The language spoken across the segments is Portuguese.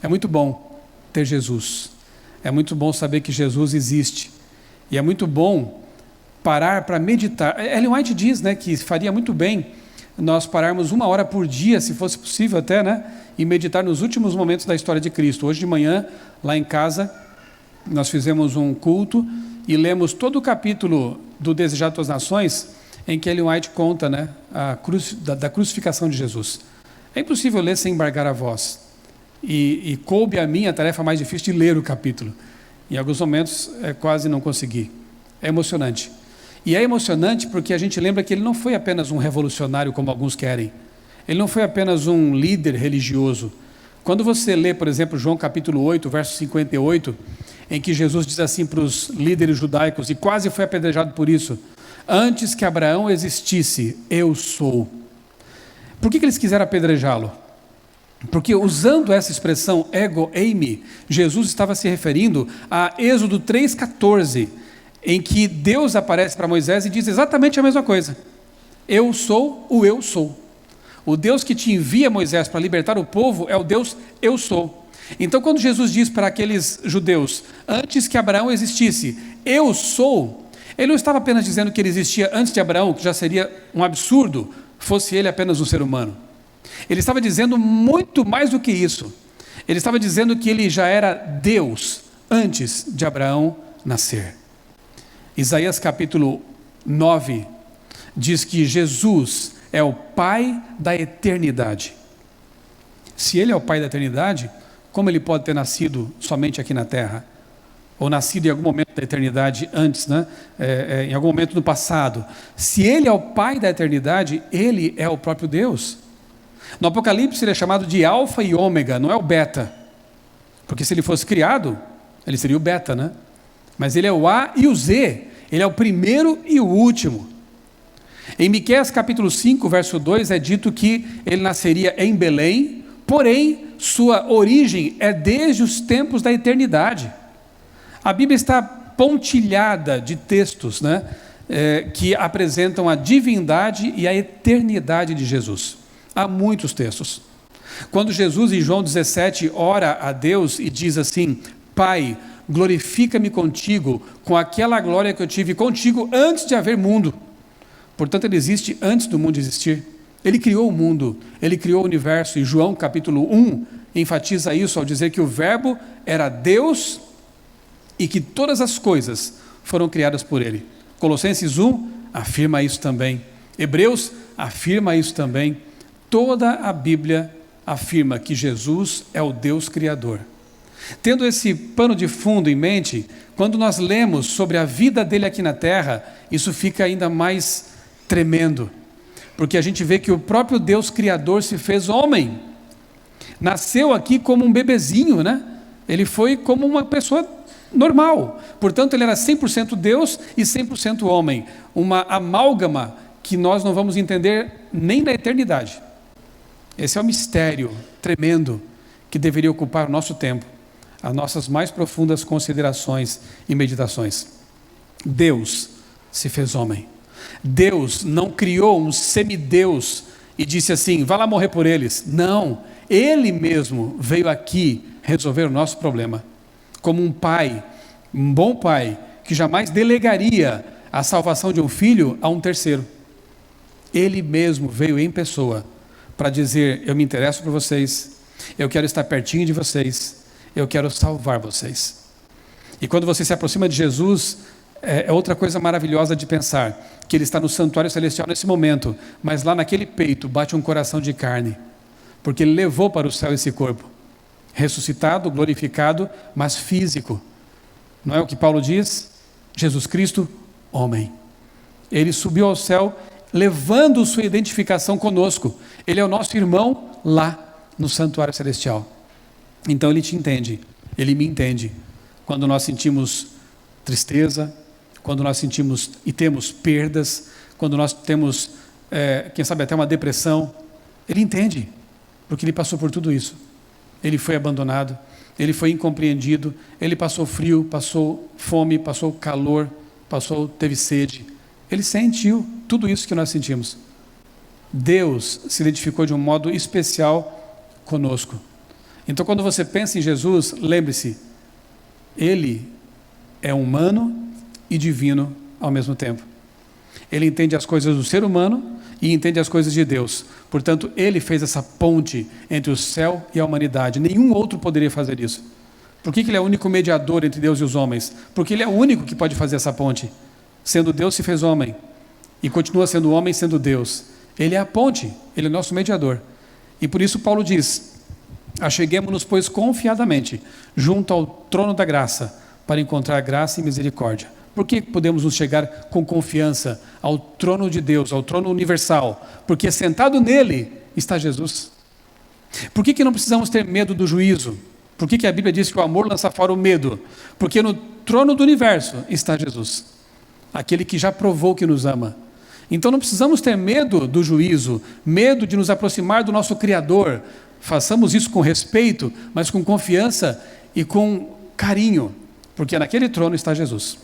É muito bom ter Jesus. É muito bom saber que Jesus existe. E é muito bom parar para meditar. Ellen White diz, né, que faria muito bem nós pararmos 1 hora por dia, se fosse possível até, né, e meditar nos últimos momentos da história de Cristo. Hoje de manhã, lá em casa, nós fizemos um culto e lemos todo o capítulo do Desejado das Nações, em que Ellen White conta, né, da crucificação de Jesus. É impossível ler sem embargar a voz. E coube a mim a tarefa mais difícil de ler o capítulo. Em alguns momentos, quase não consegui. É emocionante. E é emocionante porque a gente lembra que ele não foi apenas um revolucionário, como alguns querem. Ele não foi apenas um líder religioso. Quando você lê, por exemplo, João capítulo 8, verso 58, em que Jesus diz assim para os líderes judaicos, e quase foi apedrejado por isso: antes que Abraão existisse, eu sou. Por que eles quiseram apedrejá-lo? Porque usando essa expressão ego eimi, Jesus estava se referindo a Êxodo 3,14, em que Deus aparece para Moisés e diz exatamente a mesma coisa. Eu sou o eu sou. O Deus que te envia, Moisés, para libertar o povo é o Deus eu sou. Então quando Jesus diz para aqueles judeus, antes que Abraão existisse, eu sou, ele não estava apenas dizendo que ele existia antes de Abraão, que já seria um absurdo, fosse ele apenas um ser humano. Ele estava dizendo muito mais do que isso. Ele estava dizendo que ele já era Deus antes de Abraão nascer. Isaías capítulo 9 diz que Jesus é o Pai da eternidade. Se ele é o Pai da eternidade, como ele pode ter nascido somente aqui na terra? Ou nascido em algum momento da eternidade antes, né? Em algum momento no passado. Se ele é o Pai da eternidade, ele é o próprio Deus. No Apocalipse ele é chamado de Alfa e Ômega, não é o Beta. Porque se ele fosse criado, ele seria o Beta, né? Mas ele é o A e o Z, ele é o primeiro e o último. Em Miqueias capítulo 5, verso 2, é dito que ele nasceria em Belém, porém sua origem é desde os tempos da eternidade. A Bíblia está pontilhada de textos, né, que apresentam a divindade e a eternidade de Jesus. Há muitos textos. Quando Jesus, em João 17, ora a Deus e diz assim: Pai, glorifica-me contigo, com aquela glória que eu tive contigo antes de haver mundo. Portanto, ele existe antes do mundo existir. Ele criou o mundo, ele criou o universo. E João capítulo 1 enfatiza isso ao dizer que o verbo era Deus e que todas as coisas foram criadas por ele. Colossenses 1 afirma isso também. Hebreus afirma isso também. Toda a Bíblia afirma que Jesus é o Deus Criador. Tendo esse pano de fundo em mente, quando nós lemos sobre a vida dele aqui na terra, isso fica ainda mais tremendo, porque a gente vê que o próprio Deus Criador se fez homem, nasceu aqui como um bebezinho, né? Ele foi como uma pessoa normal, portanto ele era 100% Deus e 100% homem, uma amálgama que nós não vamos entender nem na eternidade. Esse é um mistério tremendo que deveria ocupar o nosso tempo, as nossas mais profundas considerações e meditações. Deus se fez homem. Deus não criou um semideus e disse assim: vá lá morrer por eles. Não, Ele mesmo veio aqui resolver o nosso problema, como um pai, um bom pai, que jamais delegaria a salvação de um filho a um terceiro. Ele mesmo veio em pessoa para dizer: eu me interesso por vocês, eu quero estar pertinho de vocês, eu quero salvar vocês. E quando você se aproxima de Jesus, é outra coisa maravilhosa de pensar, que ele está no santuário celestial nesse momento, mas lá naquele peito bate um coração de carne, porque ele levou para o céu esse corpo, ressuscitado, glorificado, mas físico. Não é o que Paulo diz? Jesus Cristo, homem. Ele subiu ao céu, levando sua identificação conosco. Ele é o nosso irmão lá no santuário celestial. Então ele te entende, ele me entende. Quando nós sentimos tristeza, quando nós sentimos e temos perdas, quando nós temos, quem sabe até uma depressão, ele entende, porque ele passou por tudo isso. Ele foi abandonado, ele foi incompreendido, ele passou frio, passou fome, passou calor, teve sede. Ele sentiu tudo isso que nós sentimos. Deus se identificou de um modo especial conosco. Então, quando você pensa em Jesus, lembre-se, ele é humano e divino ao mesmo tempo. Ele entende as coisas do ser humano e entende as coisas de Deus. Portanto, ele fez essa ponte entre o céu e a humanidade. Nenhum outro poderia fazer isso. Por que ele é o único mediador entre Deus e os homens? Porque ele é o único que pode fazer essa ponte. Sendo Deus, se fez homem. E continua sendo homem, sendo Deus. Ele é a ponte, ele é nosso mediador. E por isso Paulo diz: acheguemo-nos, pois, confiadamente junto ao trono da graça, para encontrar graça e misericórdia. Por que podemos nos chegar com confiança ao trono de Deus, ao trono universal? Porque sentado nele está Jesus. Por que não precisamos ter medo do juízo? Por que a Bíblia diz que o amor lança fora o medo? Porque no trono do universo está Jesus, aquele que já provou que nos ama. Então não precisamos ter medo do juízo, medo de nos aproximar do nosso Criador. Façamos isso com respeito, mas com confiança e com carinho, porque naquele trono está Jesus.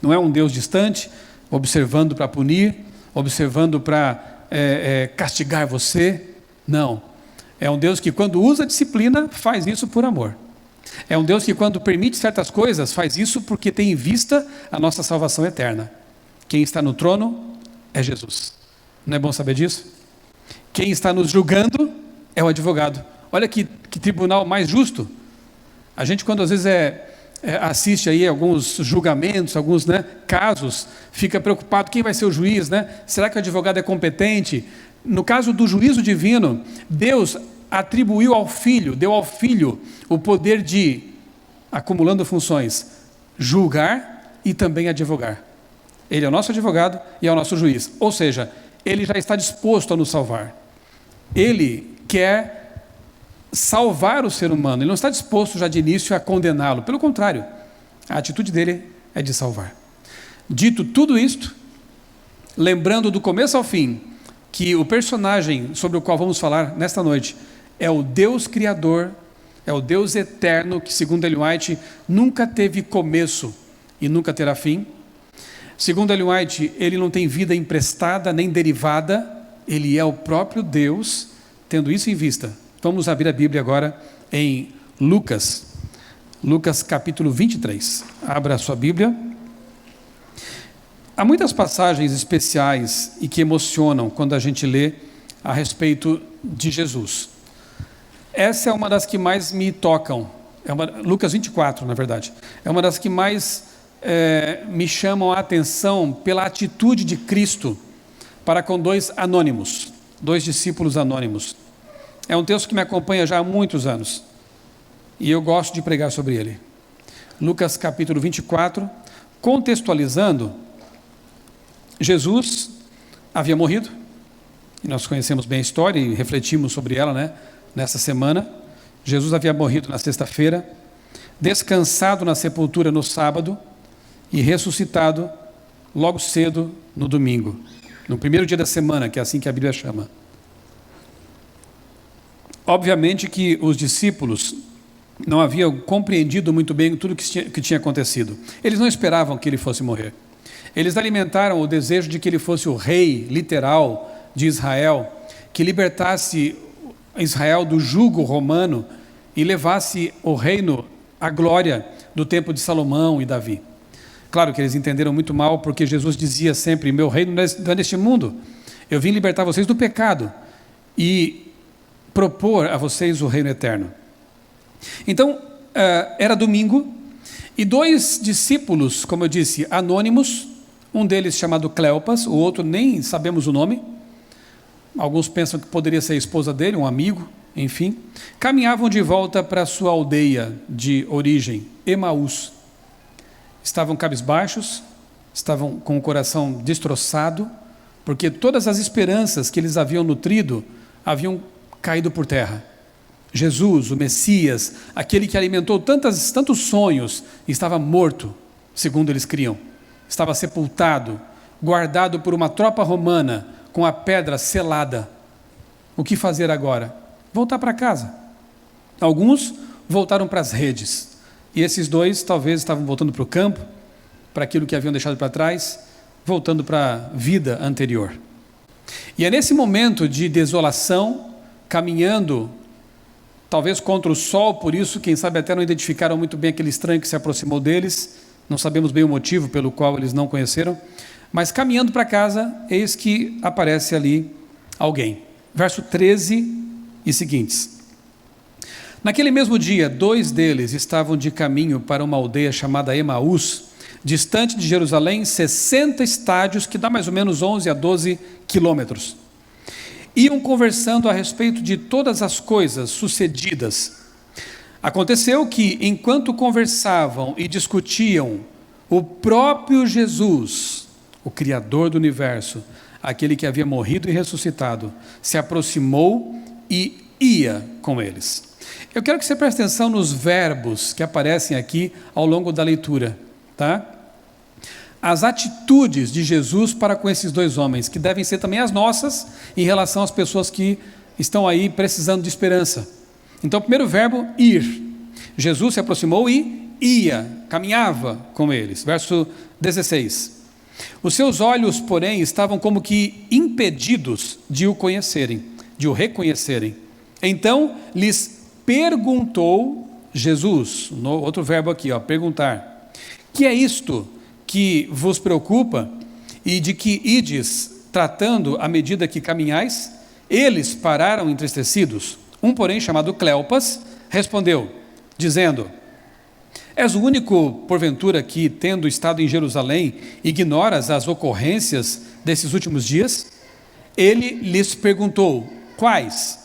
Não é um Deus distante, observando para punir, observando para castigar você. Não. É um Deus que, quando usa disciplina, faz isso por amor. É um Deus que, quando permite certas coisas, faz isso porque tem em vista a nossa salvação eterna. Quem está no trono é Jesus. Não é bom saber disso? Quem está nos julgando é o advogado. Olha que tribunal mais justo. A gente, quando às vezes assiste aí alguns julgamentos, alguns casos, fica preocupado: quem vai ser o juiz, Será que o advogado é competente? No caso do juízo divino, Deus atribuiu ao Filho, deu ao Filho o poder de, acumulando funções, julgar e também advogar. Ele é o nosso advogado e é o nosso juiz. Ou seja, ele já está disposto a nos salvar. Ele quer salvar o ser humano. Ele não está disposto já de início a condená-lo. Pelo contrário, a atitude dele é de salvar. Dito tudo isto, lembrando do começo ao fim, que o personagem sobre o qual vamos falar nesta noite é o Deus Criador, é o Deus eterno, que, segundo Ellen White, nunca teve começo e nunca terá fim. Segundo Ellen White, ele não tem vida emprestada nem derivada, ele é o próprio Deus. Tendo isso em vista, vamos abrir a Bíblia agora em Lucas capítulo 23. Abra a sua Bíblia. Há muitas passagens especiais e que emocionam quando a gente lê a respeito de Jesus. Essa é uma das que mais me tocam. Lucas 24, na verdade. É uma das que mais me chamam a atenção pela atitude de Cristo para com dois discípulos anônimos. É um texto que me acompanha já há muitos anos e eu gosto de pregar sobre ele. Lucas capítulo 24, contextualizando, Jesus havia morrido, e nós conhecemos bem a história e refletimos sobre ela, nessa semana. Jesus havia morrido na sexta-feira, descansado na sepultura no sábado e ressuscitado logo cedo no domingo, no primeiro dia da semana, que é assim que a Bíblia chama. Obviamente que os discípulos não haviam compreendido muito bem tudo que tinha acontecido. Eles não esperavam que ele fosse morrer. Eles alimentaram o desejo de que ele fosse o rei literal de Israel, que libertasse Israel do jugo romano e levasse o reino à glória do tempo de Salomão e Davi. Claro que eles entenderam muito mal, porque Jesus dizia sempre: meu reino não é neste mundo, eu vim libertar vocês do pecado e propor a vocês o reino eterno. Então, era domingo, e dois discípulos, como eu disse, anônimos, um deles chamado Cleopas, o outro nem sabemos o nome, alguns pensam que poderia ser a esposa dele, um amigo, enfim, caminhavam de volta para a sua aldeia de origem, Emaús. Estavam cabisbaixos, estavam com o coração destroçado, porque todas as esperanças que eles haviam nutrido haviam caído por terra. Jesus, o Messias, aquele que alimentou tantos sonhos, estava morto, segundo eles criam. Estava sepultado, guardado por uma tropa romana, com a pedra selada. O que fazer agora? Voltar para casa. Alguns voltaram para as redes, e esses dois talvez estavam voltando para o campo, para aquilo que haviam deixado para trás, voltando para a vida anterior. E é nesse momento de desolação, caminhando talvez contra o sol, por isso, quem sabe até não identificaram muito bem aquele estranho que se aproximou deles, não sabemos bem o motivo pelo qual eles não conheceram, mas caminhando para casa, eis que aparece ali alguém. Verso 13 e seguintes. Naquele mesmo dia, 2 deles estavam de caminho para uma aldeia chamada Emaús, distante de Jerusalém, 60 estádios, que dá mais ou menos 11 a 12 quilômetros. Iam conversando a respeito de todas as coisas sucedidas. Aconteceu que, enquanto conversavam e discutiam, o próprio Jesus, o Criador do universo, aquele que havia morrido e ressuscitado, se aproximou e ia com eles. Eu quero que você preste atenção nos verbos que aparecem aqui ao longo da leitura, tá? As atitudes de Jesus para com esses 2 homens, que devem ser também as nossas em relação às pessoas que estão aí precisando de esperança. Então, o primeiro verbo, ir. Jesus se aproximou e ia, caminhava com eles. Verso 16. Os seus olhos, porém, estavam como que impedidos de o conhecerem, de o reconhecerem. Então, lhes perguntou Jesus, outro verbo aqui, perguntar: que é isto que vos preocupa e de que ides tratando à medida que caminhais? Eles pararam entristecidos. Um, porém, chamado Cleopas, respondeu, dizendo: és o único, porventura, que, tendo estado em Jerusalém, ignoras as ocorrências desses últimos dias? Ele lhes perguntou: quais?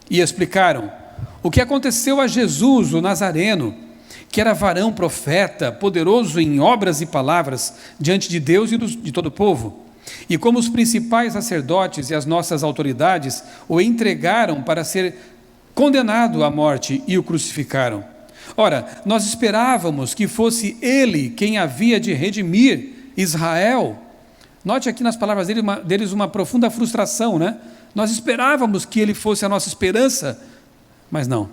E explicaram o que aconteceu a Jesus, o Nazareno, que era varão profeta, poderoso em obras e palavras, diante de Deus e de todo o povo. E como os principais sacerdotes e as nossas autoridades o entregaram para ser condenado à morte e o crucificaram. Ora, nós esperávamos que fosse ele quem havia de redimir Israel. Note aqui nas palavras deles uma profunda frustração, né? Nós esperávamos que ele fosse a nossa esperança, mas não.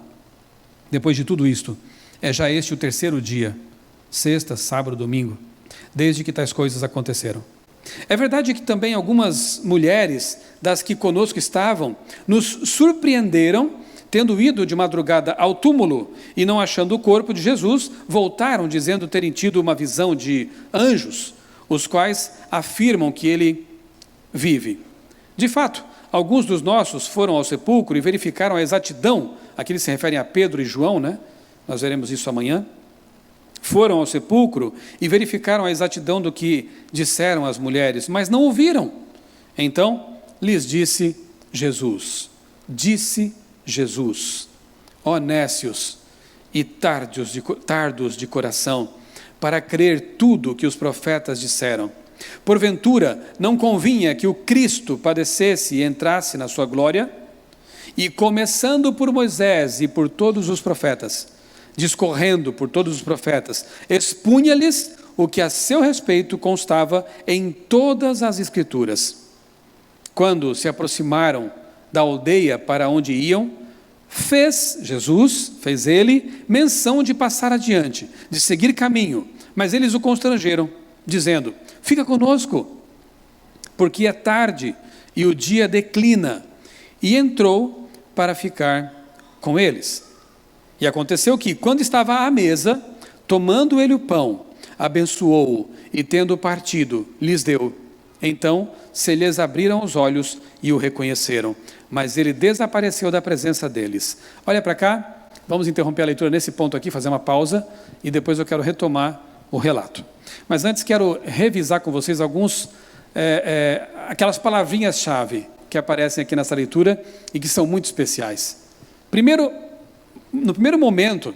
Depois de tudo isto, é já este o 3º dia, sexta, sábado, domingo, desde que tais coisas aconteceram. É verdade que também algumas mulheres das que conosco estavam nos surpreenderam, tendo ido de madrugada ao túmulo e não achando o corpo de Jesus, voltaram dizendo terem tido uma visão de anjos, os quais afirmam que ele vive. De fato, alguns dos nossos foram ao sepulcro e verificaram a exatidão, aqui eles se referem a Pedro e João, né? Nós veremos isso amanhã. Foram ao sepulcro e verificaram a exatidão do que disseram as mulheres, mas não ouviram. Então lhes disse Jesus, ó nécios e tardos de coração, para crer tudo que os profetas disseram. Porventura, não convinha que o Cristo padecesse e entrasse na sua glória? E começando por Moisés e por todos os profetas, discorrendo por todos os profetas, expunha-lhes o que a seu respeito constava em todas as Escrituras. Quando se aproximaram da aldeia para onde iam, fez ele menção de passar adiante, de seguir caminho, mas eles o constrangeram, dizendo: fica conosco, porque é tarde e o dia declina. E entrou para ficar com eles. E aconteceu que, quando estava à mesa, tomando ele o pão, abençoou-o e, tendo partido, lhes deu. Então se lhes abriram os olhos e o reconheceram, mas ele desapareceu da presença deles. Olha para cá, vamos interromper a leitura nesse ponto aqui, fazer uma pausa, e depois eu quero retomar o relato. Mas antes quero revisar com vocês aquelas palavrinhas-chave que aparecem aqui nessa leitura e que são muito especiais. Primeiro, no primeiro momento,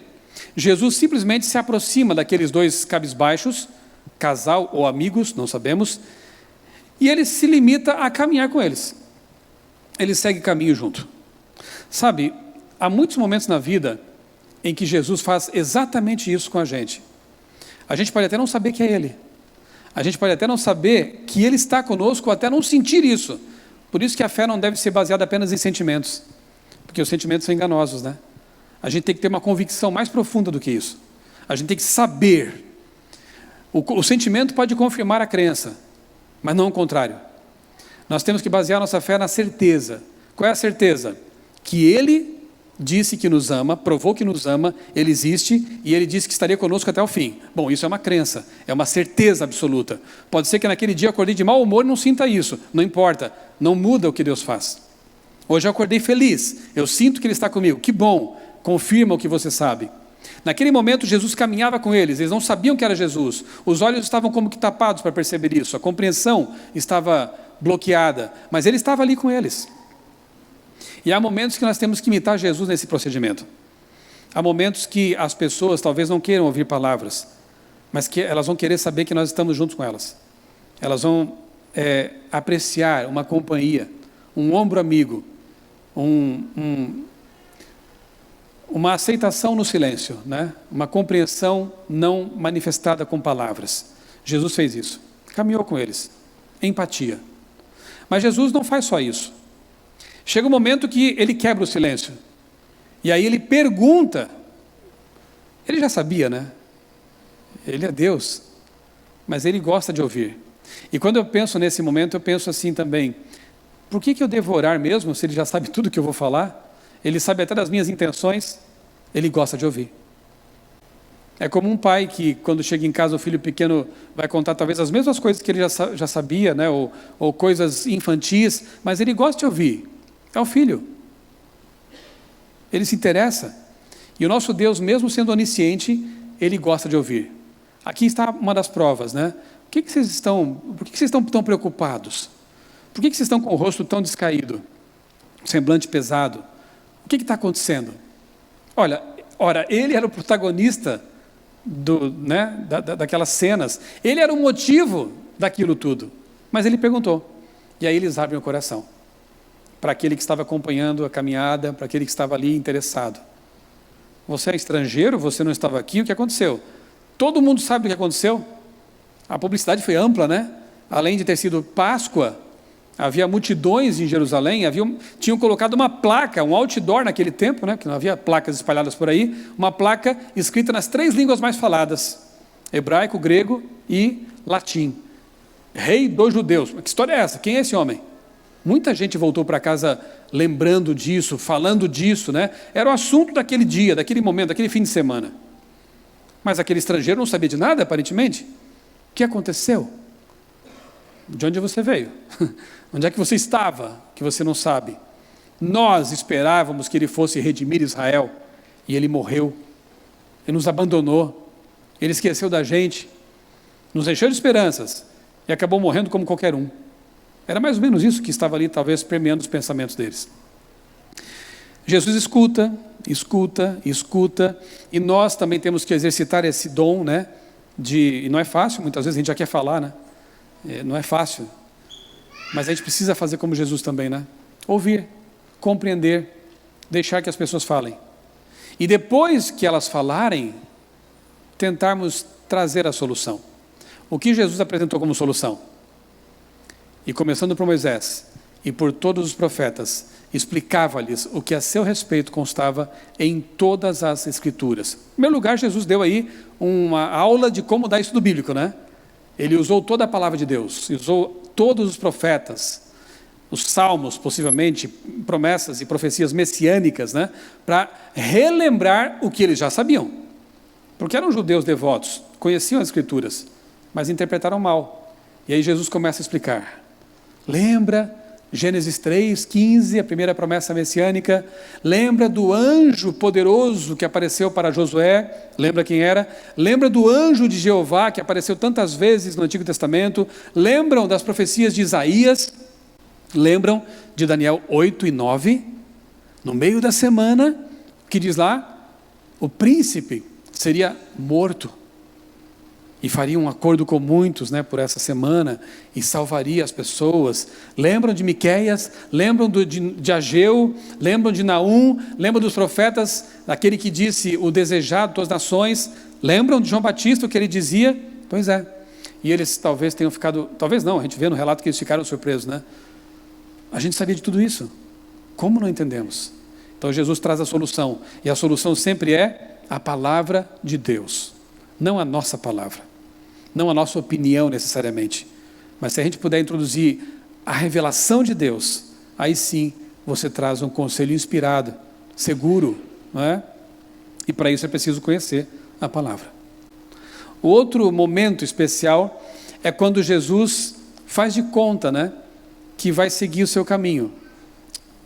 Jesus simplesmente se aproxima daqueles 2 cabisbaixos, casal ou amigos, não sabemos, e ele se limita a caminhar com eles. Ele segue caminho junto. Sabe, há muitos momentos na vida em que Jesus faz exatamente isso com a gente. A gente pode até não saber que é Ele. A gente pode até não saber que Ele está conosco, ou até não sentir isso. Por isso que a fé não deve ser baseada apenas em sentimentos, porque os sentimentos são enganosos, né? A gente tem que ter uma convicção mais profunda do que isso. A gente tem que saber. O sentimento pode confirmar a crença, mas não o contrário. Nós temos que basear nossa fé na certeza. Qual é a certeza? Que Ele disse que nos ama, provou que nos ama, Ele existe e Ele disse que estaria conosco até o fim. Bom, isso é uma crença, é uma certeza absoluta. Pode ser que naquele dia eu acordei de mau humor e não sinta isso, não importa, não muda o que Deus faz. Hoje eu acordei feliz, eu sinto que Ele está comigo, que bom, confirma o que você sabe. Naquele momento Jesus caminhava com eles não sabiam que era Jesus, os olhos estavam como que tapados para perceber isso, a compreensão estava bloqueada, mas Ele estava ali com eles. E há momentos que nós temos que imitar Jesus nesse procedimento. Há momentos que as pessoas talvez não queiram ouvir palavras, mas que elas vão querer saber que nós estamos juntos com elas. Elas vão apreciar uma companhia, um ombro amigo, uma aceitação no silêncio, né? Uma compreensão não manifestada com palavras. Jesus fez isso, caminhou com eles, empatia. Mas Jesus não faz só isso. Chega um momento que Ele quebra o silêncio, e aí Ele pergunta, Ele já sabia, né? Ele é Deus, mas Ele gosta de ouvir. E quando eu penso nesse momento, eu penso assim também, por que eu devo orar mesmo, se Ele já sabe tudo que eu vou falar? Ele sabe até das minhas intenções, Ele gosta de ouvir. É como um pai que, quando chega em casa, o filho pequeno vai contar talvez as mesmas coisas que ele já sabia, né? ou coisas infantis, mas ele gosta de ouvir. É o filho. Ele se interessa. E o nosso Deus, mesmo sendo onisciente, Ele gosta de ouvir. Aqui está uma das provas, né? Por que vocês estão tão preocupados? Por que vocês estão com o rosto tão descaído? Semblante pesado? O que está acontecendo? Ora, Ele era o protagonista daquelas cenas. Ele era o motivo daquilo tudo. Mas Ele perguntou. E aí eles abrem o coração. Para aquele que estava acompanhando a caminhada, para aquele que estava ali interessado. Você é estrangeiro, você não estava aqui, o que aconteceu? Todo mundo sabe o que aconteceu? A publicidade foi ampla, né? Além de ter sido Páscoa, havia multidões em Jerusalém, tinham colocado uma placa, um outdoor naquele tempo, né? Porque não havia placas espalhadas por aí, uma placa escrita nas 3 línguas mais faladas, hebraico, grego e latim. Rei dos judeus. Que história é essa? Quem é esse homem? Muita gente voltou para casa lembrando disso, falando disso, né? Era o assunto daquele dia, daquele momento, daquele fim de semana. Mas aquele estrangeiro não sabia de nada, aparentemente. O que aconteceu? De onde você veio? Onde é que você estava, que você não sabe? Nós esperávamos que Ele fosse redimir Israel, e Ele morreu. Ele nos abandonou. Ele esqueceu da gente, nos encheu de esperanças, e acabou morrendo como qualquer um. Era mais ou menos isso que estava ali, talvez, permeando os pensamentos deles. Jesus escuta, e nós também temos que exercitar esse dom, né? E não é fácil, muitas vezes a gente já quer falar, né? Não é fácil, mas a gente precisa fazer como Jesus também, né? Ouvir, compreender, deixar que as pessoas falem. E depois que elas falarem, tentarmos trazer a solução. O que Jesus apresentou como solução? E começando por Moisés e por todos os profetas, explicava-lhes o que a seu respeito constava em todas as Escrituras. Em primeiro lugar, Jesus deu aí uma aula de como dar estudo bíblico, né? Ele usou toda a palavra de Deus, usou todos os profetas, os salmos, possivelmente, promessas e profecias messiânicas, né? Para relembrar o que eles já sabiam. Porque eram judeus devotos, conheciam as Escrituras, mas interpretaram mal. E aí Jesus começa a explicar. Lembra Gênesis 3:15, a primeira promessa messiânica. Lembra do anjo poderoso que apareceu para Josué. Lembra quem era? Lembra do anjo de Jeová que apareceu tantas vezes no Antigo Testamento. Lembram das profecias de Isaías. Lembram de Daniel 8 e 9. No meio da semana, o que diz lá? O príncipe seria morto. E faria um acordo com muitos, né, por essa semana, e salvaria as pessoas. Lembram de Miqueias? Lembram de Ageu? Lembram de Naum? Lembram dos profetas, daquele que disse o desejado das nações? Lembram de João Batista, o que ele dizia? Pois é. E eles talvez tenham ficado, talvez não, a gente vê no relato que eles ficaram surpresos, né? A gente sabia de tudo isso. Como não entendemos? Então Jesus traz a solução, e a solução sempre é a palavra de Deus, não a nossa palavra. Não a nossa opinião necessariamente, mas se a gente puder introduzir a revelação de Deus, aí sim você traz um conselho inspirado seguro, não é? E para isso é preciso conhecer a palavra. O outro momento especial é quando Jesus faz de conta, né, que vai seguir o seu caminho.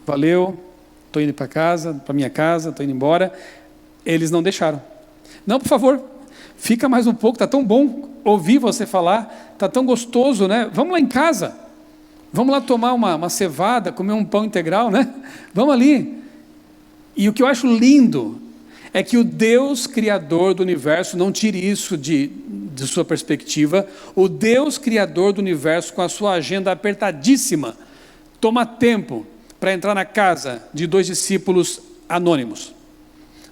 Valeu, estou indo para casa, para minha casa, estou indo embora. Eles não deixaram. Não, por favor, fica mais um pouco, está tão bom ouvir você falar, está tão gostoso, né? Vamos lá em casa, vamos lá tomar uma cevada, comer um pão integral, né? Vamos ali. E o que eu acho lindo é que o Deus Criador do universo, não tire isso de sua perspectiva, o Deus Criador do universo, com a sua agenda apertadíssima, toma tempo para entrar na casa de 2 discípulos anônimos.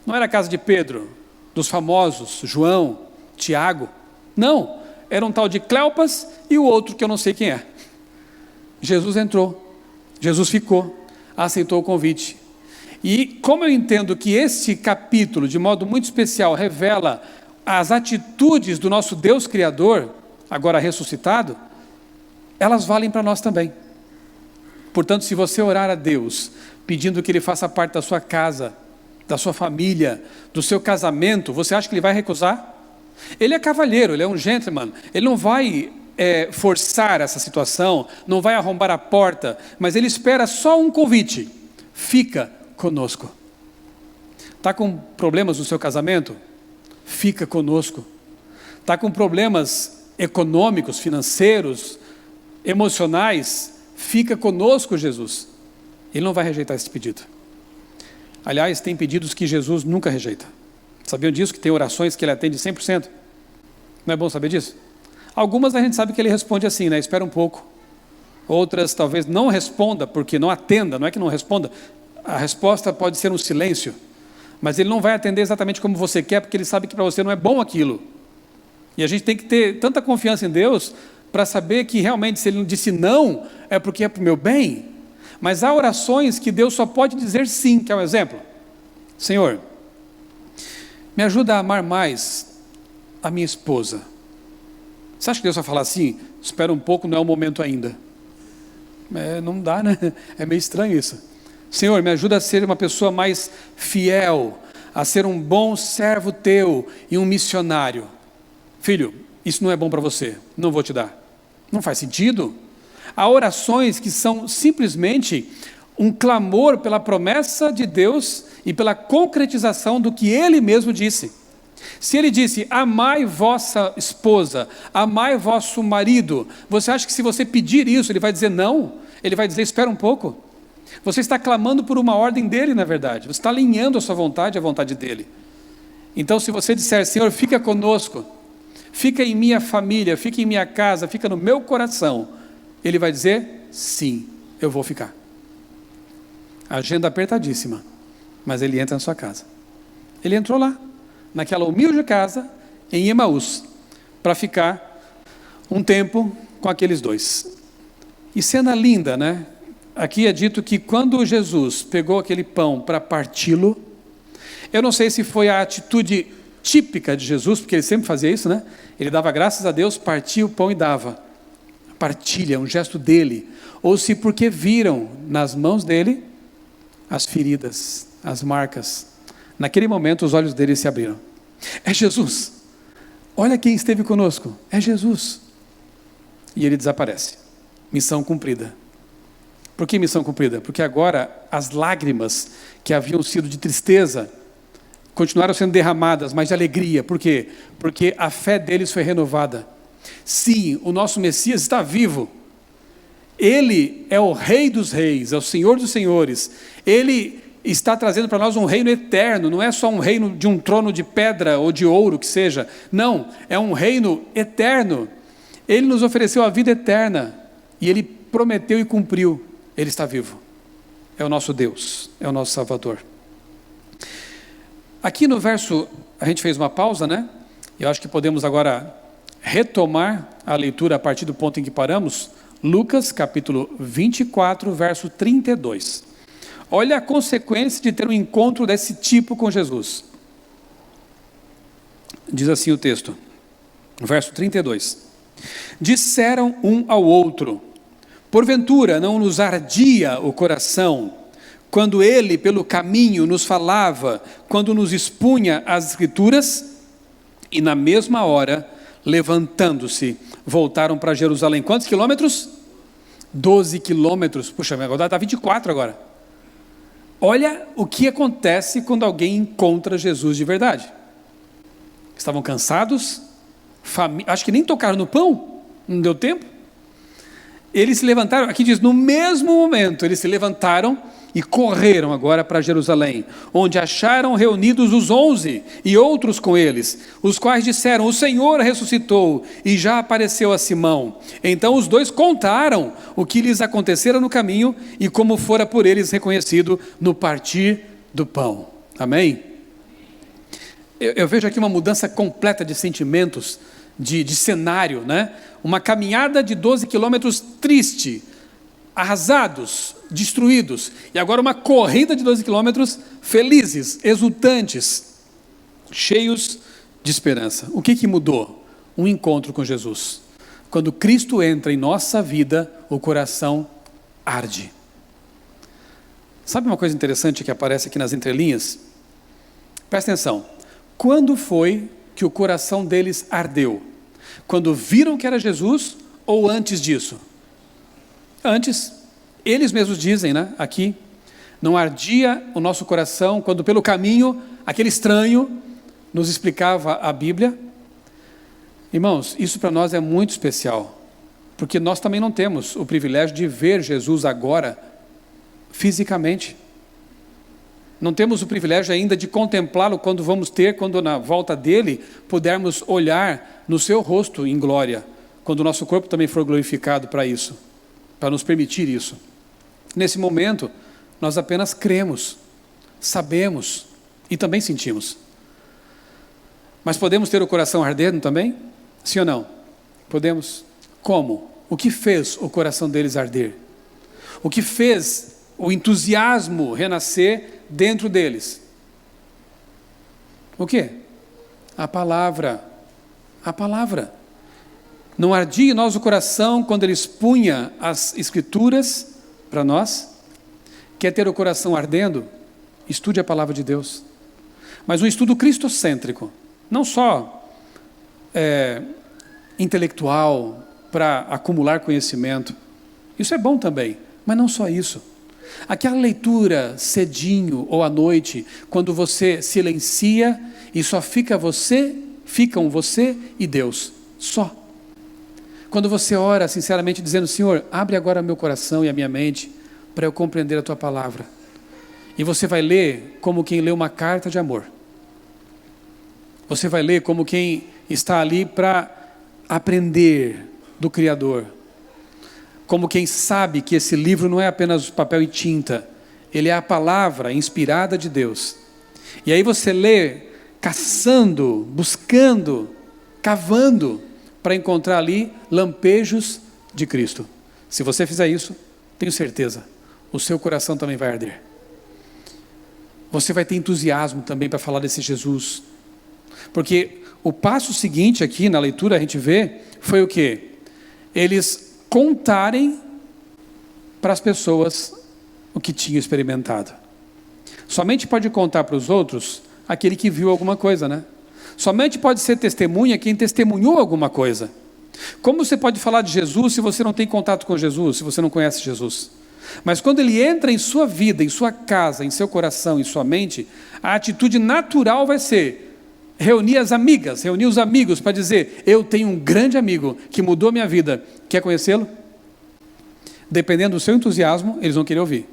Não era a casa de Pedro, dos famosos, João, Tiago. Não, era um tal de Cleopas e o outro que eu não sei quem é. Jesus entrou, Jesus ficou, aceitou o convite. E como eu entendo que este capítulo, de modo muito especial, revela as atitudes do nosso Deus Criador, agora ressuscitado, elas valem para nós também. Portanto, se você orar a Deus, pedindo que Ele faça parte da sua casa, da sua família, do seu casamento, você acha que Ele vai recusar? Ele é cavalheiro, Ele é um gentleman, Ele não vai forçar essa situação, não vai arrombar a porta, mas Ele espera só um convite: fica conosco. Está com problemas no seu casamento? Fica conosco. Está com problemas econômicos, financeiros, emocionais? Fica conosco, Jesus. Ele não vai rejeitar esse pedido. Aliás, tem pedidos que Jesus nunca rejeita. Sabiam disso? Que tem orações que Ele atende 100%? Não é bom saber disso? Algumas a gente sabe que Ele responde assim, né? Espera um pouco. Outras talvez não responda, porque não atenda, não é que não responda. A resposta pode ser um silêncio, mas Ele não vai atender exatamente como você quer, porque Ele sabe que para você não é bom aquilo. E a gente tem que ter tanta confiança em Deus para saber que realmente, se Ele não disse não, é porque é para o meu bem. Mas há orações que Deus só pode dizer sim. Quer um exemplo? Senhor, me ajuda a amar mais a minha esposa. Você acha que Deus vai falar assim? Espera um pouco, não é o momento ainda. Não dá, né? É meio estranho isso. Senhor, me ajuda a ser uma pessoa mais fiel, a ser um bom servo teu e um missionário. Filho, isso não é bom para você, não vou te dar. Não faz sentido. Há orações que são simplesmente um clamor pela promessa de Deus e pela concretização do que Ele mesmo disse. Se Ele disse, amai vossa esposa, amai vosso marido, você acha que se você pedir isso, Ele vai dizer não? Ele vai dizer, espera um pouco. Você está clamando por uma ordem dEle, na verdade. Você está alinhando a sua vontade à vontade dEle. Então, se você disser, Senhor, fica conosco, fica em minha família, fica em minha casa, fica no meu coração, Ele vai dizer, sim, eu vou ficar. Agenda apertadíssima, mas Ele entra na sua casa. Ele entrou lá, naquela humilde casa, em Emaús, para ficar um tempo com aqueles 2. E cena linda, né? Aqui é dito que quando Jesus pegou aquele pão para parti-lo, eu não sei se foi a atitude típica de Jesus, porque Ele sempre fazia isso, né? Ele dava graças a Deus, partia o pão e dava. Partilha, um gesto dele. Ou se porque viram nas mãos dele as feridas, as marcas. Naquele momento os olhos dele se abriram. É Jesus. Olha quem esteve conosco. É Jesus. E ele desaparece. Missão cumprida. Por que missão cumprida? Porque agora as lágrimas que haviam sido de tristeza continuaram sendo derramadas, mas de alegria. Por quê? Porque a fé deles foi renovada. Sim, o nosso Messias está vivo. Ele é o Rei dos Reis, é o Senhor dos Senhores. Ele está trazendo para nós um reino eterno, não é só um reino de um trono de pedra ou de ouro que seja. Não, é um reino eterno. Ele nos ofereceu a vida eterna e Ele prometeu e cumpriu. Ele está vivo. É o nosso Deus, é o nosso Salvador. Aqui no verso, a gente fez uma pausa, né? Eu acho que podemos agora retomar a leitura a partir do ponto em que paramos. Lucas, capítulo 24, verso 32. Olha a consequência de ter um encontro desse tipo com Jesus. Diz assim o texto, verso 32. Disseram um ao outro, porventura não nos ardia o coração quando ele pelo caminho nos falava, quando nos expunha as Escrituras, e na mesma hora, levantando-se, voltaram para Jerusalém. Quantos quilômetros? 12 quilômetros. Puxa, agora está 24 agora. Olha o que acontece quando alguém encontra Jesus de verdade. Estavam cansados, acho que nem tocaram no pão, não deu tempo. Eles se levantaram, aqui diz, no mesmo momento, eles se levantaram e correram agora para Jerusalém, onde acharam reunidos os 11 e outros com eles, os quais disseram, o Senhor ressuscitou e já apareceu a Simão. Então os dois contaram o que lhes acontecera no caminho e como fora por eles reconhecido no partir do pão. Amém? Eu vejo aqui uma mudança completa de sentimentos, de cenário, né? Uma caminhada de 12 quilômetros triste, arrasados, destruídos, e agora uma corrida de 12 quilômetros felizes, exultantes, cheios de esperança. O que mudou? Um encontro com Jesus. Quando Cristo entra em nossa vida, o coração arde. Sabe uma coisa interessante que aparece aqui nas entrelinhas? Presta atenção. Quando foi que o coração deles ardeu? Quando viram que era Jesus ou antes disso? Antes. Eles mesmos dizem, né, aqui, não ardia o nosso coração quando pelo caminho aquele estranho nos explicava a Bíblia? Irmãos, isso para nós é muito especial, porque nós também não temos o privilégio de ver Jesus agora, fisicamente. Não temos o privilégio ainda de contemplá-lo quando vamos ter, quando na volta dele, pudermos olhar no seu rosto em glória, quando o nosso corpo também for glorificado para isso, para nos permitir isso. Nesse momento, nós apenas cremos, sabemos e também sentimos. Mas podemos ter o coração ardendo também? Sim ou não? Podemos. Como? O que fez o coração deles arder? O que fez o entusiasmo renascer dentro deles? O quê? A palavra. A palavra. Não ardia em nós o coração quando ele expunha as Escrituras para nós? Quer ter o coração ardendo? Estude a palavra de Deus. Mas um estudo cristocêntrico, não só intelectual, para acumular conhecimento. Isso é bom também, mas não só isso. Aquela leitura cedinho ou à noite, quando você silencia e só ficam você e Deus, só. Quando você ora sinceramente dizendo, Senhor, abre agora meu coração e a minha mente para eu compreender a Tua palavra. E você vai ler como quem lê uma carta de amor. Você vai ler como quem está ali para aprender do Criador. Como quem sabe que esse livro não é apenas papel e tinta, ele é a palavra inspirada de Deus. E aí você lê caçando, buscando, cavando, para encontrar ali lampejos de Cristo. Se você fizer isso, tenho certeza, o seu coração também vai arder. Você vai ter entusiasmo também para falar desse Jesus. Porque o passo seguinte aqui na leitura a gente vê, foi o quê? Eles contarem para as pessoas o que tinham experimentado. Somente pode contar para os outros aquele que viu alguma coisa, né? Somente pode ser testemunha quem testemunhou alguma coisa. Como você pode falar de Jesus se você não tem contato com Jesus, se você não conhece Jesus? Mas quando ele entra em sua vida, em sua casa, em seu coração, em sua mente, a atitude natural vai ser reunir as amigas, reunir os amigos para dizer, eu tenho um grande amigo que mudou minha vida, quer conhecê-lo? Dependendo do seu entusiasmo, eles vão querer ouvir.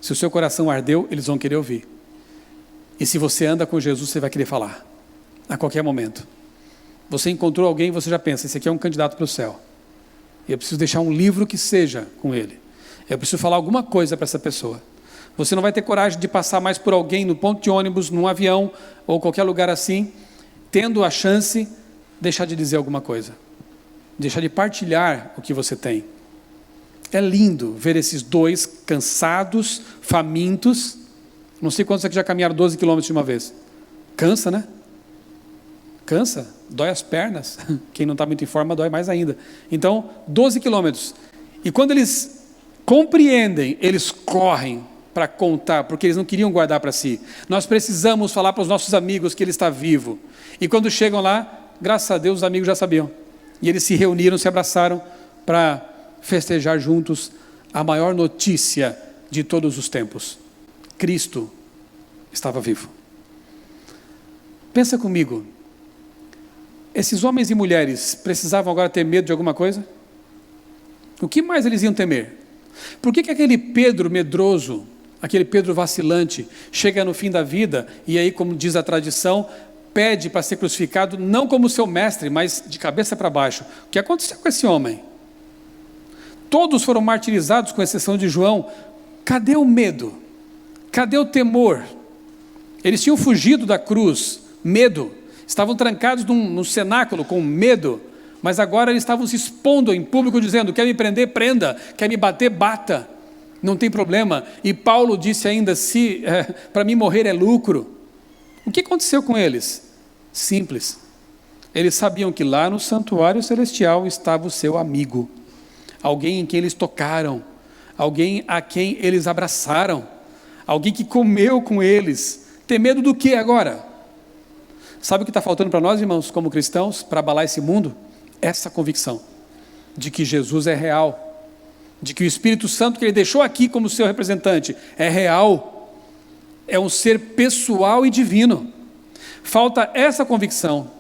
Se o seu coração ardeu, eles vão querer ouvir. E se você anda com Jesus, você vai querer falar, a qualquer momento. Você encontrou alguém, você já pensa, esse aqui é um candidato para o céu. Eu preciso deixar um livro que seja com ele. Eu preciso falar alguma coisa para essa pessoa. Você não vai ter coragem de passar mais por alguém no ponto de ônibus, num avião, ou qualquer lugar assim, tendo a chance, deixar de dizer alguma coisa. Deixar de partilhar o que você tem. É lindo ver esses dois cansados, famintos. Não sei quantos aqui já caminharam 12 quilômetros de uma vez. Cansa, né? Cansa, dói as pernas. Quem não está muito em forma dói mais ainda. Então, 12 quilômetros. E quando eles compreendem, eles correm para contar, porque eles não queriam guardar para si. Nós precisamos falar para os nossos amigos que ele está vivo. E quando chegam lá, graças a Deus os amigos já sabiam. E eles se reuniram, se abraçaram para festejar juntos a maior notícia de todos os tempos. Cristo estava vivo. Pensa comigo, esses homens e mulheres precisavam agora ter medo de alguma coisa? O que mais eles iam temer? Por que aquele Pedro medroso, aquele Pedro vacilante, chega no fim da vida e aí, como diz a tradição, pede para ser crucificado, não como seu mestre, mas de cabeça para baixo? O que aconteceu com esse homem? Todos foram martirizados, com exceção de João. Cadê o medo? Cadê o temor? Eles tinham fugido da cruz, medo. Estavam trancados num cenáculo com medo, mas agora eles estavam se expondo em público, dizendo: quer me prender, prenda, quer me bater, bata, não tem problema. E Paulo disse ainda: se para mim morrer é lucro. O que aconteceu com eles? Simples, eles sabiam que lá no santuário celestial estava o seu amigo, alguém em quem eles tocaram, alguém a quem eles abraçaram, alguém que comeu com eles. Ter medo do que agora? Sabe o que está faltando para nós, irmãos, como cristãos, para abalar esse mundo? Essa convicção de que Jesus é real, de que o Espírito Santo que ele deixou aqui como seu representante é real, é um ser pessoal e divino. Falta essa convicção,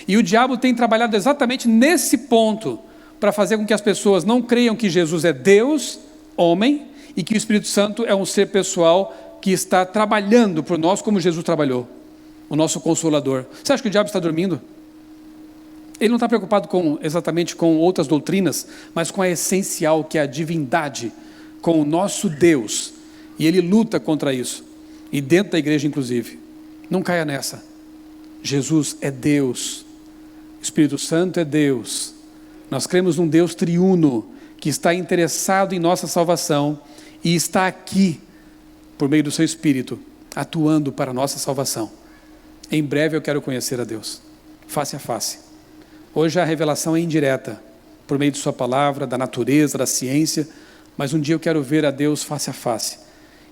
e o diabo tem trabalhado exatamente nesse ponto, para fazer com que as pessoas não creiam que Jesus é Deus, homem, e que o Espírito Santo é um ser pessoal que está trabalhando por nós como Jesus trabalhou, o nosso Consolador. Você acha que o diabo está dormindo? Ele não está preocupado exatamente com outras doutrinas, mas com a essencial, que é a divindade, com o nosso Deus, e ele luta contra isso, e dentro da igreja inclusive. Não caia nessa. Jesus é Deus, o Espírito Santo é Deus. Nós cremos num Deus triuno, que está interessado em nossa salvação, e está aqui, por meio do seu Espírito, atuando para a nossa salvação. Em breve eu quero conhecer a Deus, face a face. Hoje a revelação é indireta, por meio de sua palavra, da natureza, da ciência, mas um dia eu quero ver a Deus face a face,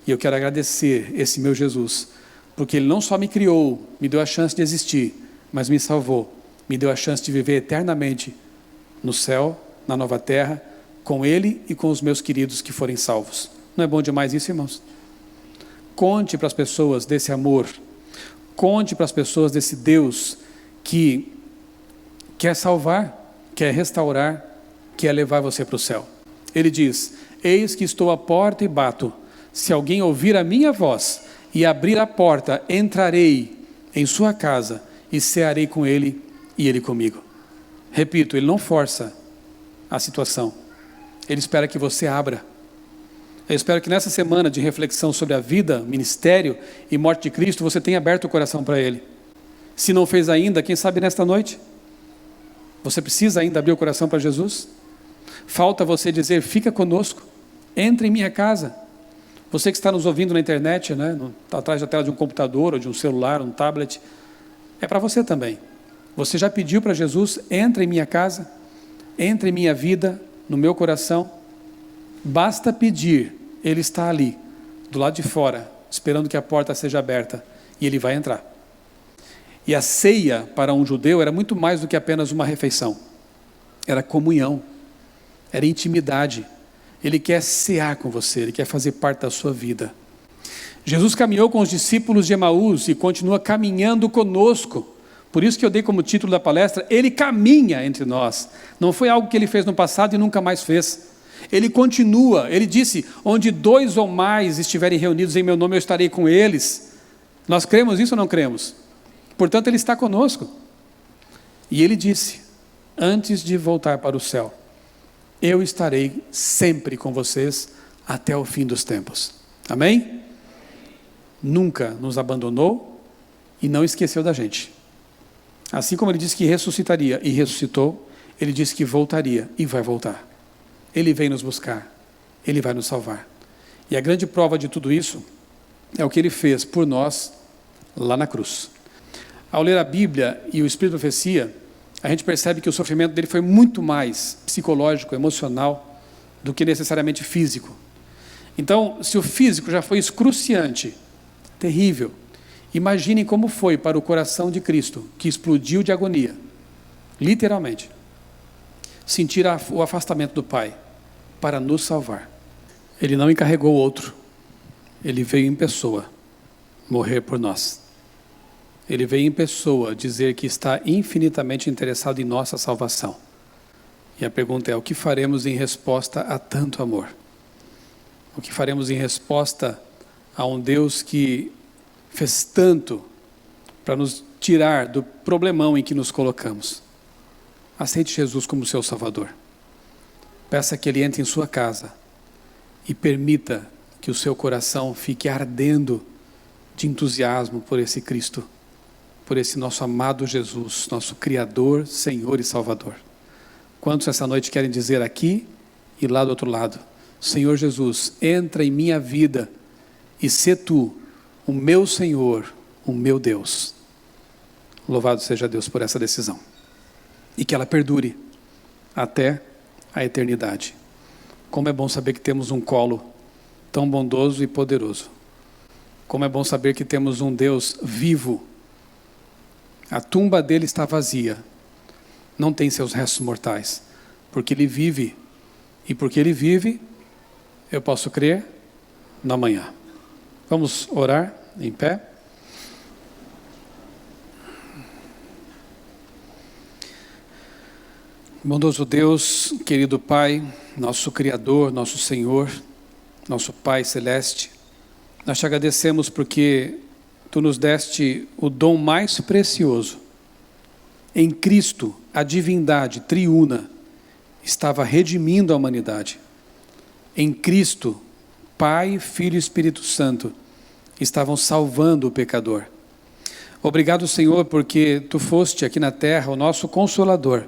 e eu quero agradecer esse meu Jesus, porque ele não só me criou, me deu a chance de existir, mas me salvou, me deu a chance de viver eternamente no céu, na nova terra, com ele e com os meus queridos que forem salvos. Não é bom demais isso, irmãos? Conte para as pessoas desse amor, conte para as pessoas desse Deus que quer salvar, quer restaurar, quer levar você para o céu. Ele diz: eis que estou à porta e bato, se alguém ouvir a minha voz e abrir a porta, entrarei em sua casa e cearei com ele e ele comigo. Repito, ele não força a situação, ele espera que você abra. Eu espero que nessa semana de reflexão sobre a vida, ministério e morte de Cristo, você tenha aberto o coração para ele. Se não fez ainda, quem sabe nesta noite? Você precisa ainda abrir o coração para Jesus? Falta você dizer: fica conosco, entre em minha casa. Você que está nos ouvindo na internet, né, atrás da tela de um computador ou de um celular, um tablet, é para você também. Você já pediu para Jesus: entra em minha casa, entra em minha vida, no meu coração? Basta pedir, ele está ali, do lado de fora, esperando que a porta seja aberta, e ele vai entrar. E a ceia para um judeu era muito mais do que apenas uma refeição, era comunhão, era intimidade. Ele quer cear com você, ele quer fazer parte da sua vida. Jesus caminhou com os discípulos de Emaús e continua caminhando conosco. Por isso que eu dei como título da palestra: ele caminha entre nós. Não foi algo que ele fez no passado e nunca mais fez. Ele continua, ele disse: onde 2 ou mais estiverem reunidos em meu nome, eu estarei com eles. Nós cremos isso ou não cremos? Portanto, ele está conosco. E ele disse: antes de voltar para o céu, eu estarei sempre com vocês até o fim dos tempos. Amém? Nunca nos abandonou e não esqueceu da gente. Assim como ele disse que ressuscitaria e ressuscitou, ele disse que voltaria e vai voltar. Ele vem nos buscar, ele vai nos salvar. E a grande prova de tudo isso é o que ele fez por nós lá na cruz. Ao ler a Bíblia e o Espírito de Profecia, a gente percebe que o sofrimento dele foi muito mais psicológico, emocional, do que necessariamente físico. Então, se o físico já foi excruciante, terrível, imaginem como foi para o coração de Cristo, que explodiu de agonia, literalmente, sentir o afastamento do Pai para nos salvar. Ele não encarregou outro, ele veio em pessoa morrer por nós. Ele veio em pessoa dizer que está infinitamente interessado em nossa salvação. E a pergunta é: o que faremos em resposta a tanto amor? O que faremos em resposta a um Deus que fez tanto para nos tirar do problemão em que nos colocamos? Aceite Jesus como seu Salvador. Peça que Ele entre em sua casa e permita que o seu coração fique ardendo de entusiasmo por esse Cristo, por esse nosso amado Jesus, nosso Criador, Senhor e Salvador. Quantos essa noite querem dizer aqui e lá do outro lado: Senhor Jesus, entra em minha vida e sê Tu o meu Senhor, o meu Deus. Louvado seja Deus por essa decisão. E que ela perdure até a eternidade. Como é bom saber que temos um colo tão bondoso e poderoso. Como é bom saber que temos um Deus vivo. A tumba dele está vazia. Não tem seus restos mortais. Porque ele vive. E porque ele vive, eu posso crer no amanhã. Vamos orar em pé. Bondoso Deus, querido Pai, nosso Criador, nosso Senhor, nosso Pai Celeste, nós te agradecemos porque Tu nos deste o dom mais precioso. Em Cristo, a divindade triuna estava redimindo a humanidade. Em Cristo, Pai, Filho e Espírito Santo estavam salvando o pecador. Obrigado, Senhor, porque Tu foste aqui na terra o nosso Consolador.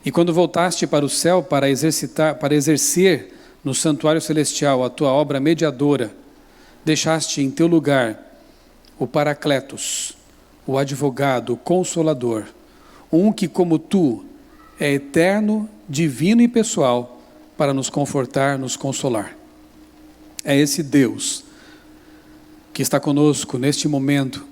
E quando voltaste para o céu para exercer no santuário celestial a Tua obra mediadora, deixaste em Teu lugar o Paracletos, o advogado, o Consolador, um que como Tu é eterno, divino e pessoal para nos confortar, nos consolar. É esse Deus que está conosco neste momento,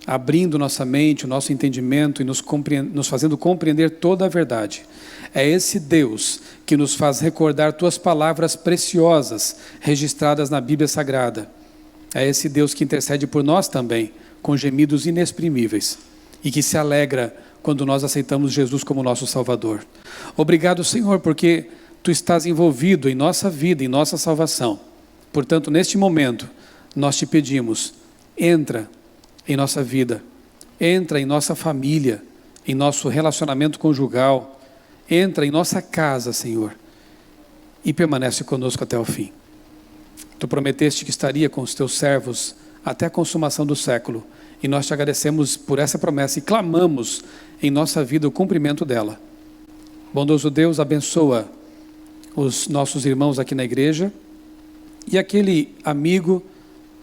abrindo nossa mente, o nosso entendimento e nos fazendo compreender toda a verdade. É esse Deus que nos faz recordar Tuas palavras preciosas registradas na Bíblia Sagrada. É esse Deus que intercede por nós também, com gemidos inexprimíveis, e que se alegra quando nós aceitamos Jesus como nosso Salvador. Obrigado, Senhor, porque Tu estás envolvido em nossa vida, em nossa salvação. Portanto, neste momento, nós Te pedimos, entra em nossa vida, entra em nossa família, em nosso relacionamento conjugal, entra em nossa casa, Senhor, e permanece conosco até o fim. Tu prometeste que estaria com os Teus servos até a consumação do século, e nós Te agradecemos por essa promessa e clamamos em nossa vida o cumprimento dela. Bondoso Deus, abençoa os nossos irmãos aqui na igreja e aquele amigo,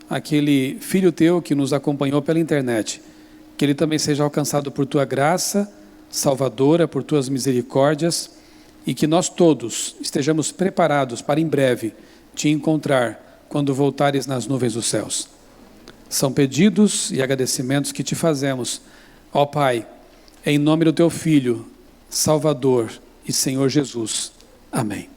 aquele filho Teu que nos acompanhou pela internet, que ele também seja alcançado por Tua graça salvadora, por Tuas misericórdias, e que nós todos estejamos preparados para em breve Te encontrar quando voltares nas nuvens dos céus. São pedidos e agradecimentos que Te fazemos, ó Pai, em nome do Teu Filho, Salvador e Senhor Jesus. Amém.